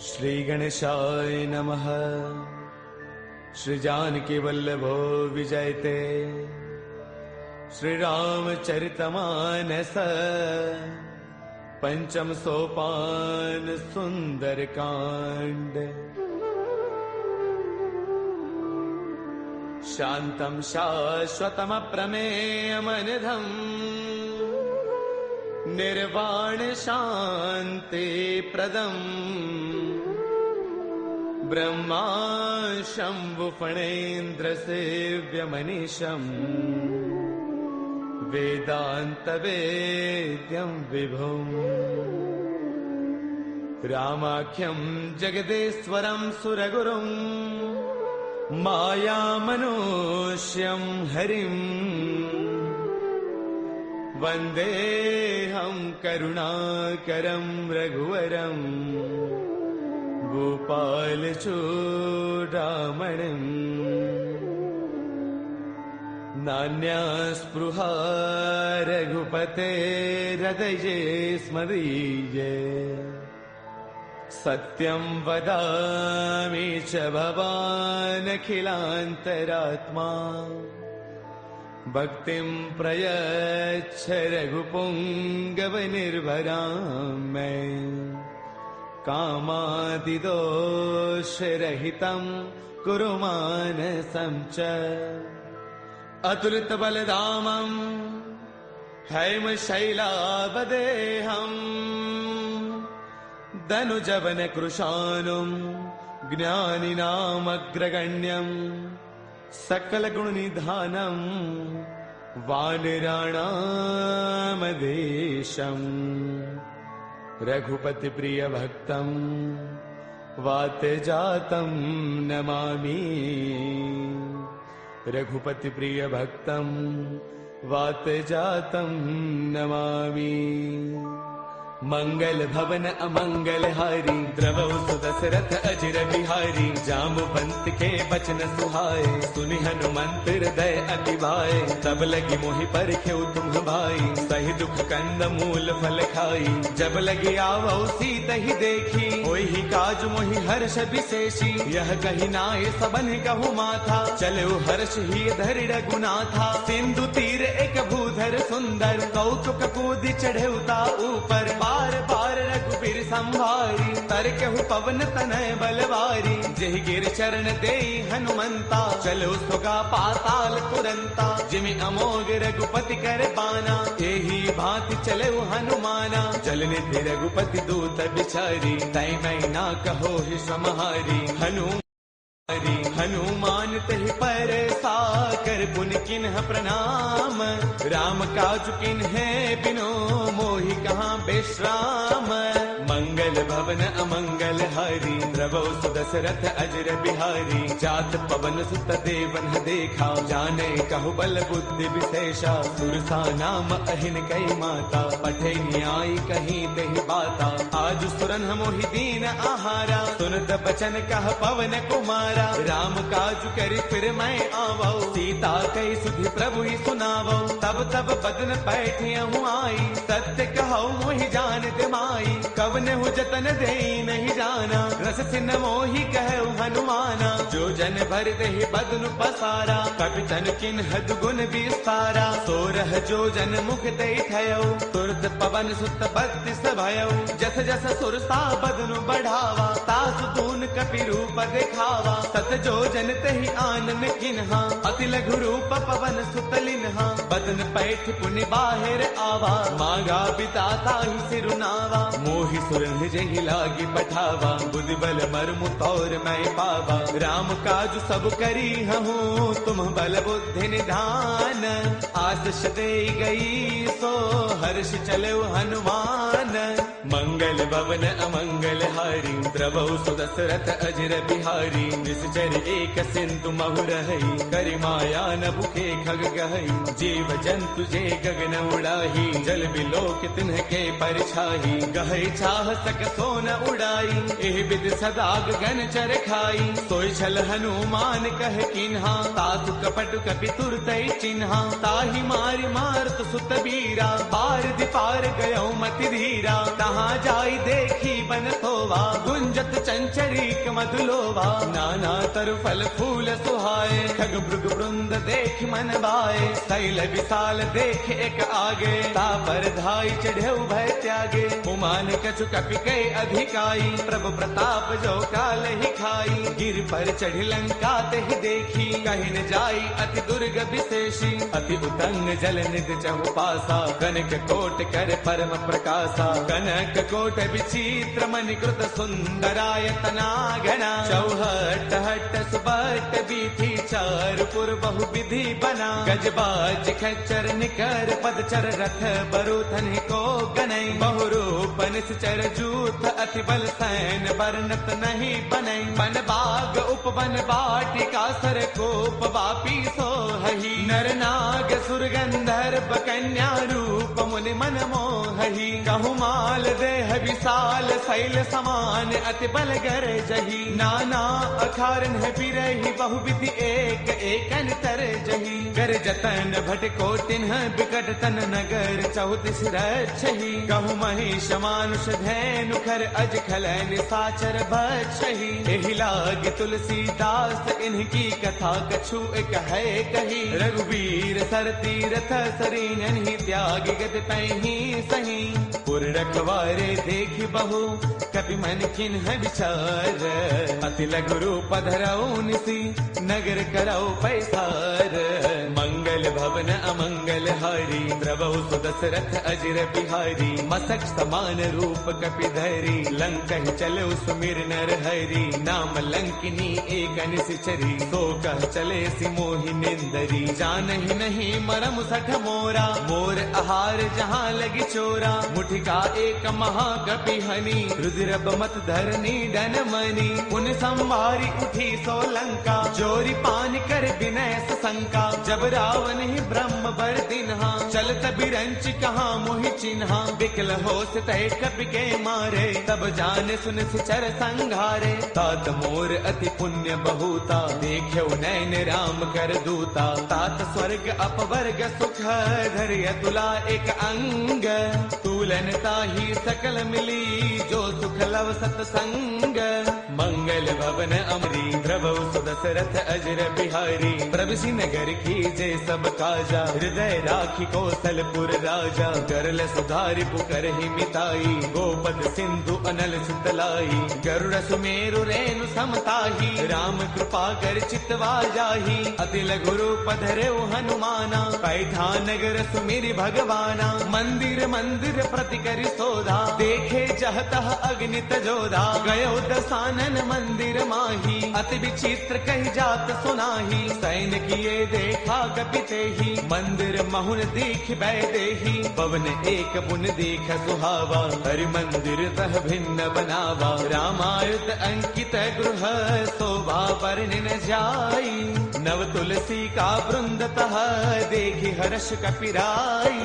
श्री गणेशाय नमः। श्री जानकी वल्लभो विजयते। श्री रामचरितमानस पंचम सोपान सुंदर कांड। शांतं शाश्वतमप्रमेयमनिधम् निर्वाण शांति प्रदम् ब्रह्मा शंभु फणेन्द्र सेव्यमनीशम् वेदांत वेद्यं विभुम् रामाख्यं जगदेश्वरं सुरगुरुं मायामनुष्यं हरिम् वन्देऽहं करुणाकरं रघुवरं गोपालचूडामणिम्। नान्यास्पृहा रघुपतेर्हृदये स्मदीये। सत्यं वदामि च भवानखिलान्तरात्मा। भक्तिं प्रयच्छ रघुपुङ्गवनिर्भरां मे। कामादिदोषरहितं कुरु मानसं च। अतुलितबलधामं हैमशैलावदेहम् धनुजवनकृशानुं ज्ञानिनामग्रगण्यम् सकलगुणनिधानं वानराणामधीशम्। रघुपतिप्रियभक्तं वातजातं नमामि। रघुपतिप्रियभक्तं वातजातं नमामि। मंगल भवन अमंगल हारी द्रवौ सुदशरथ अजिर बिहारी। जाम्बुवंत के बचन सुहाए सुनि हनुमंत हृदय अति भाए। तब लगी मोहि परखेउ तुम भाई सही दुख कंद मूल फल खाई। जब लगी आवौ सीता ही देखी होई ही काज मोहि हर्ष विशेषी। यह कही नाय सबन कहु माथा चलो हर्ष ही धरि रघुनाथा। सिंधु तीर एक भूधर सुंदर कौतुक कूदि चढ़ेउता ऊपर। बार बार रघुबीर संभारी तरकेहु पवन तनय बलवारी। जेहि गिर चरण देई हनुमंता चलो सुगा पाताल तुरंता। जिमि अमोघ रघुपति कर बाना एही भांति चले हनुमाना। जल निधि रघुपति दूत बिचारी तै मैं ना कहो ही समहारी। हनुमान तहि पर साकर पुन किन्ह प्रणाम। राम काज किन्हे बिनो मोहि कहाँ विश्राम। मंगल भवन अमंगल हारी द्रवौ सुदशरथ अजिर बिहारी। जात पवन सुत देवन देखा जाने कहु बल बुद्धि विशेषा। सुरसा नाम अहिन कई माता पठे न्याय कहीं तेहि बाता। आज सुरन मोहि दीन आहारा सुनत बचन कह पवन कुमारा। राम काज करि फिर मैं आवौ सीता कई सुधि प्रभु ही सुनावौ। तब तब बदन पैठियहु आई सत्य कहौ मोहि जानत माई। कवन हु जतन देई नहीं जाना रस सिन मोहि कहु हनुमाना। जो जन भर देहि बदनु पसारा कपि तन किन्ह दुगुन विस्तारा। सोरह जो जन मुख देई थयौ तुरत पवन सुत बत्तीस भयौ। जस जस सुरसा बदनु बढ़ावा तासु तून कपि रूप देखावा। सत जो जन तेहि आनन किन्हा अति लघु रूप पवन सुत लिन्हा। बदन पैठ पुनि बाहिर आवा मांगा बिताता ही सिरुनावा। मोहि सुरन जहि लागी पठावा बुद्धि बल मर्मु तौर मैं पावा। राम काज सब करी हूँ तुम बल बुद्धि निधान। आशीष दे गई सो हर्ष चले हनुमान। मंगल भवन अमंगल हारी द्रवौ सुदशरथ अजर बिहारी निश्चर एक सिंधु महु रही करि माया न भुखे खग गहई जीव जंतु जे गगन उड़ाही जल बिलोक तिन्ह के परछाही गहई चाह सक सोन उड़ाई एह विद सदा गगन चर खाई सोई छल हनुमान कह किन्हा तासु कपट कपि तुरतई चिन्हा ताहि मारि मारत सुत बीरा पार दिपार गयो मति धीरा तहाँ जाई देखी बन थोवा गुंजत चंचरीक मधुलोवा नाना तरु फल फूल सुहाए खग भृग वृंद देख मन बाए शैल विशाल देख एक आगे ता पर धाई चढ़े भय त्यागे उमान कछु कपि कई अधिकाई प्रभु प्रताप जो काल ही खाई गिर पर चढ़ी लंका ते ही देखी कहीं न जाई अति दुर्ग विशेषी अति उतंग जल निध चहु पासा कनक कोट कर परम प्रकाशा कनक कोट विचित्र मणिकृत सुंदरायतना घना चौहट हट सुबट बीथी चार पुर बहु विधि बना गजबाज खच्चर निकर पदचर रथ बरुथन को गनई बहुरूप निश्चर जूथ अति बल सैन बरनत नहीं बनई बन बाग उपवन बाटिका सर कोप वापी सोहही नर नाग सुर गंधर्व कन्या रूप मुनि मन मोहही कहु माल देह विशाल शैल समान अति बल गर जही नाना अखारन है बिरही बहुविधि एक एकन तर जही गर जतन भट कोटिन बिकट तन नगर चौतीस रक्षही कहु महिष मानुष धैनु खर अज खल निशाचर भक्षही एहि लाग तुलसीदास इनकी कथा कछु एक है कही रघुवीर सर तीरथ सरीन ही त्याग गद पैही सही पुर रखवारे देखी बहु कपि मन किन्ह विचार अति लघु रूप धरऊ निसी नगर करऊ पैसार मंगल भवन अमंगल हारी द्रवहु सुदशरथ अजर बिहारी मसक समान रूप कपि धरी लंका चलो सुमिर नर हरि नाम लंकिनी एक निश्चरी सो कह चले सि मोहि निंदरी जानहि नहीं मरम सठ मोरा मोर आहार जहाँ लगी चोरा मुठिका एक महाकपि हनी रुद्र बमत धरनी डन मनी उन संवारी उठी सो लंका जोरी पान कर विनय शंका जब रावण ही ब्रह्म बर दिन्हा चलत बिरंच कहाँ मोहि चिन्हा बिकल होश तय कपि के मारे तब जाने सुन सिचर संघारे तात मोर अति पुण्य बहुता देख्यो नैन राम कर दूता तात स्वर्ग अपवर्ग सुख धर्य तुला एक अंग तूलन ताही सकल मिली जो सुख लव सतसंग मंगल भवन अमरी प्रभु सुदशरथ अजर बिहारी प्रभु नगर की जय सब काजा हृदय राखी कौशलपुर राजा करल सुधारि पुकर ही मिताई गोपद सिंधु अनल सुतलाई गरुड़ सुमेरु रेणु समताही राम कृपा कर चितवा जाही अति लघु रूप धरेउ हनुमाना पैठा नगर सुमिरि भगवाना मंदिर मंदिर प्रति करि सोधा देखे जहतः अग्नित जोधा गयो दसानन मंदिर माही अति विचित्र कही जात सुनाही सैन किए देखा कपिते ही मंदिर महुन दीख बैदेही पवन एक बुन दीख सुहावा हरि मंदिर तह भिन्न बनावा रामायुध अंकित गृह शोभा वर्णि न जाई नव तुलसी का वृंद तह देखी हर्ष कपिराई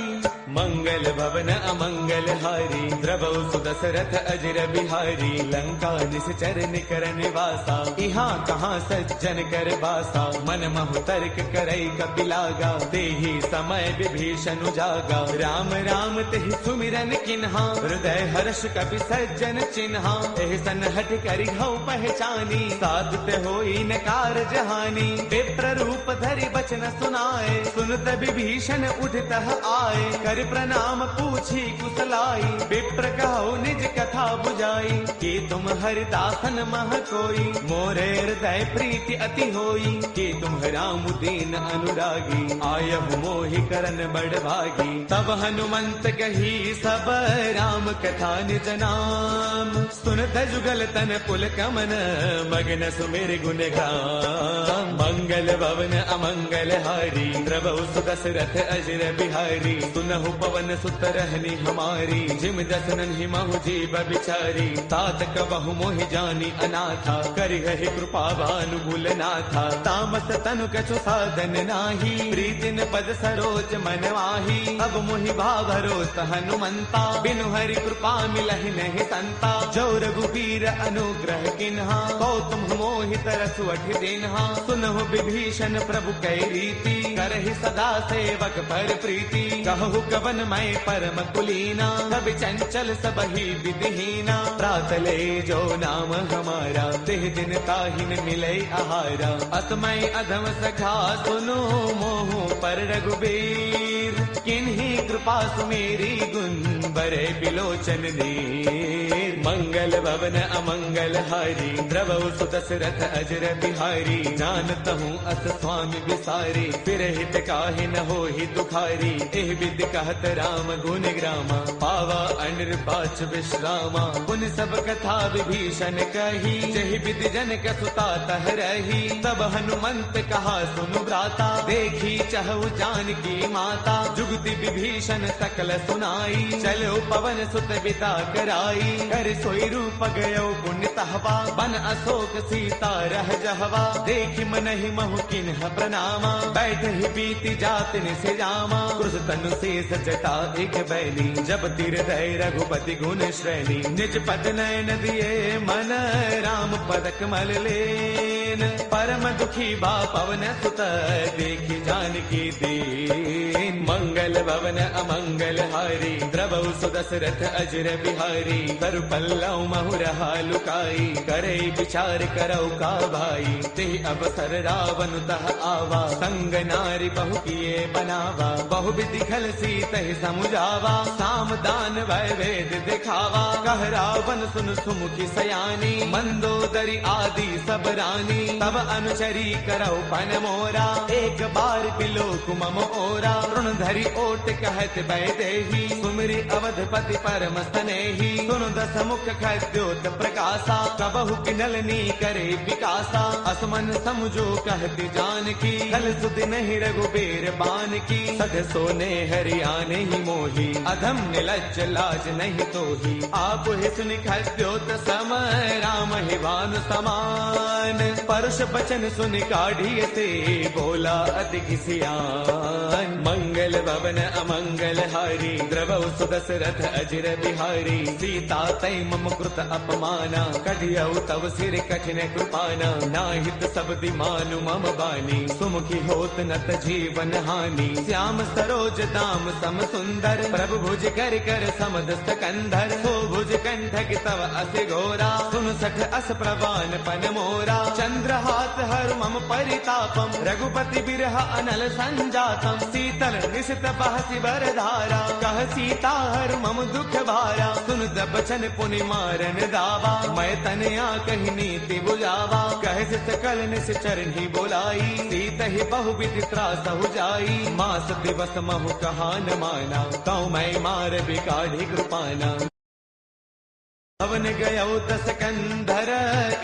मंगल भवन अमंगल हारी द्रवहु सुदशरथ अजर बिहारी लंका निश्चर निकर निवासा यहाँ कहाँ सज्जन कर बासा मन महु तर्क करई कपिलागा तेहि समय विभीषण जागा राम राम तेहि सुमिरन किन्हा हृदय हर्ष कपि सज्जन चिन्हा एहि सन हट करि हऊ पहचानी साधुत होई न कारज हानि विप्र रूप धरि बचन सुनाए सुनत विभीषण उठतः आए कर प्रणाम पूछी कुशलाई विप्र कहो निज कथा बुझाई कि तुम हरिदासन मह कोई मोरे हृदय प्रीति अति होई कि तुम राम दीन अनुरागी आयहु मोहि करन बड़ भागी तब हनुमंत कही सब राम कथा निज नाम सुनत जुगल तन पुल कमन मगन सुमिर गुण गाम मंगल भवन अमंगल हारी द्रवहु सुदशरथ अजर बिहारी सुनहु कहु पवन सुत रहनी हमारी, जिम दसनन ही महु जीव बिचारी। तात कबहु मोहि जानी अनाथा, करि है कृपा भानुगुल नाथा। तामस तनु कछु साधन नाही, प्रीतिन पद सरोज मन माही। अब मोहि भाभरोस हनुमंता, बिनु हरि कृपा मिलहि नहीं संता। जो रघुबीर अनुग्रह किन्हा, कौतुम मोहि तरसु अठि दिन्हा। सुनहु विभीषण प्रभु कै रीति, करहि सदा सेवक पर प्रीति। कहु कवन मैं परम कुलीना, कवि चंचल सबहि विधिहीना। प्रातले जो नाम हमारा, तिह दिन ताहिन मिलै आहारा। असमय अधम सखा सुनो, मोहु पर रघुबीर। किन्ही कृपा सुमेरी, गुण बरे बिलोचन नीर। मंगल भवन अमंगल हारी, द्रवहु सुत दशरथ अजर बिहारी। जानत हूँ अस स्वामी विसारी, फिर हित काहे न होहि दुखारी। एह विधि कहत राम गुण ग्रामा, पावा अनिर्वाच विश्रामा। पुन सब कथा विभीषण कही, जहि विधि जनक सुता तह रही। तब हनुमंत कहा सुनु भ्राता, देखी चहु जानकी माता। जुगति विभीषण सकल सुनाई, चलो पवन सुत बिदा कराई। कर सोई रूप गयो पुण्य तहवा, बन अशोक सीता रह जहवा। देखि मनहि महु किन्ह प्रणामा, बैठ ही बीती जात निसे जामा। क्रुस तनु शेष जटा एक बैली, जब तिर दय रघुपति गुण श्रेणी। निज पद नयन दिए मन, राम पद कमल लेन। परम दुखी बा पवन सुत, देखि जानकी दीन। मंगल भवन अमंगल हारी, द्रवहु सु दशरथ अजर बिहारी। तरु पल्लव महु रहा लुकाई, करे विचार करौ का भाई। तेह अवसर रावण तह आवा, संग नारी बहु किए बनावा। बहु विधि खल सीतहि समुझावा, साम दान भय वेद दिखावा। कह रावण सुन सुमुखी सयानी, मंदोदरी आदि सब रानी। तब अनुचरी करौ पन मोरा, एक बार बिलोक मम ओरा। ऋण धरि ओट कहत वैदेही, सुमिरि अवधपति परम स्नेही। सुनु दस मुख खद्योत प्रकाशा, कबहु किनलनी करे विकासा। असमन समझो कहते जानकी, कल सुधि नहीं रघुबीर बान की। सध सोने हरियाणे ही मोही, अधम निलज्ज लाज नहीं तोही। आप ही सुनि खद्योत सम, राम ही भानु समान। परुष बचन सुनि काढ़िय से, बोला अति किसियान। मंगल भवन अमंगल हारी, द्रवहु सु दशरथ अजर बिहारी। सीता तै मम कृत अपमाना, कढ़ियौ तव सिर कठिन कृपाना। नाहित शब्दि मानु मम बानी, सुमुखी होत नत जीवन हानि। श्याम सरोज दाम सम सुंदर, प्रभु भुज कर कर समद सकंधर। सो भुज कंठक तव अस घोरा, सुन सठ अस प्रवान पन मोरा। चंद्रहास हर मम परितापम, रघुपति बिरह अनल संजातम। शीतल निशित बहसि बरधारा, कह सीता हर मम दुख भारा। सुन दबचन पुनि मारन दावा, मैं तनया कही नीति बुझावा। कह सकल निश्चर ही बोलाई, सीत ही बहु विधि त्रास हो जाई। मास दिवस महु कहा न माना, कौ मैं मार बिकाढ़ी कृपाना। भवन गयौ दस कंधर,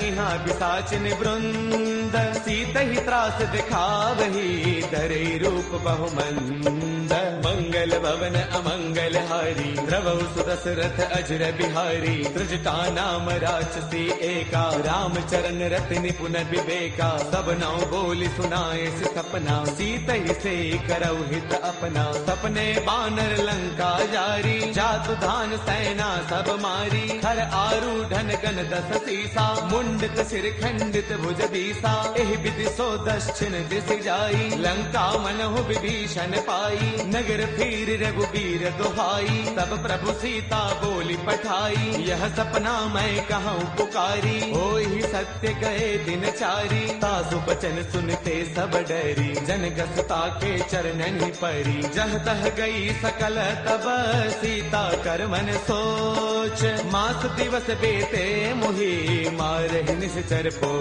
इहाँ पिशाचिन वृंद। सीत ही त्रास दिखावही, धरे रूप बहुमंद। मंगल भवन अमंगल हारी, द्रवहु सु दशरथ अजर बिहारी। त्रिजटा नाम राक्षसी एका, राम चरण रति निपुण विवेका। सब नौ बोली सुनाए सपना, सीत ही से करौ हित अपना। सपने बानर लंका जारी, जातु धान सेना सब मारी। हर आरूढ़न गण दस सीसा, मुंडित सिर खंडित भुज दीसा। एहि विधि सो दक्षिण दिस जाई, लंका मनहु विभीषण पाई। नगर फिर रघुबीर दुहाई, तब प्रभु सीता बोली पठाई। यह सपना मैं कहूँ पुकारी, होई सत्य गए दिन चारी। तासु बचन सुनते सब डरी, जनक सुता के चरणन ही परी। जह तह गई सकल तब, सीता कर मन सोच। मास दिवस बेते मुहि, मारहि निश्चर पो।